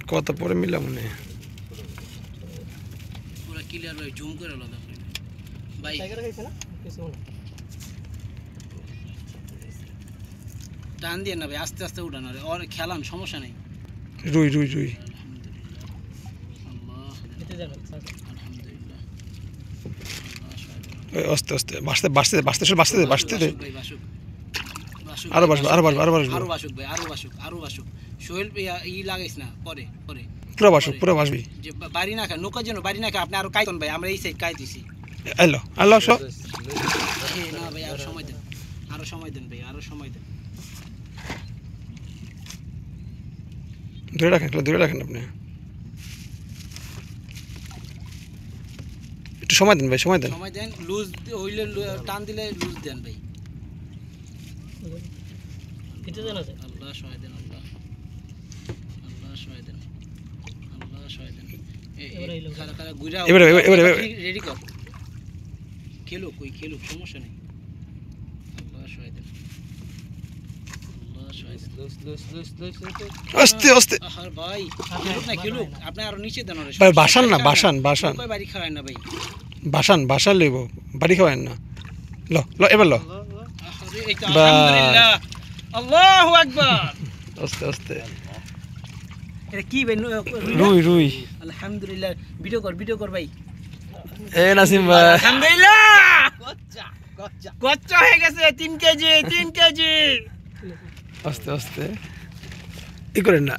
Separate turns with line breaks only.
কত পরে মিলা মনে
পুরো ক্লিয়ার ভাই জুম করে আলাদা ভাই টান দিয়ে না ভাই আস্তে আস্তে উঠানো রে আর খেলাম সমস্যা নেই
রুই রুই রুই আস্তে আস্তে বাঁচতে বাঁচতে বাঁচতে বাঁচতে বাঁচতে দে আরো বাঁচবে আরো বাঁচবে আরো বাঁচবে
আরো বাসুক ভাই আরো বাসুক সোহেল ই লাগাইস না পরে পরে
পুরো বাঁচবি
যে বাড়ি না খা নৌকার জন্য বাড়ি না খা আপনি আরো কাইতন ভাই আমরা এই সাইড কাই দিছি
এলো এলো সব
না ভাই আরো সময় দেন ভাই আরো সময় দেন
ধরে রাখেন আপনি একটু সময় দেন ভাই সময় দেন
লুজ হইলে টান দিলে লুজ দেন ভাই আল্লাহ সহায় দেন আল্লাহ সহায় দেন খালা খালা গুইরা
এবারে
রেডি কর খেলুক সমস্যা নেই আল্লাহ সহায় দেন
আস্তে আস্তে
আর ভাই খেলুক আপনি আরো নিচে দেন
ভাই বাসান
কই বাড়ি খাওয়ায় না ভাই
বাসান লইব বাড়ি খাওয়ায় না লো এবার লো
আলহামদুলিল্লাহ আল্লাহু আকবার
আস্তে
এটা কি ভাই
রুই
আলহামদুলিল্লাহ ভিডিও কর ভাই
এ নাসিম ভাই
আলহামদুলিল্লাহ কচ্চা হয়ে গেছে 3 কেজি
আস্তে ই করেন না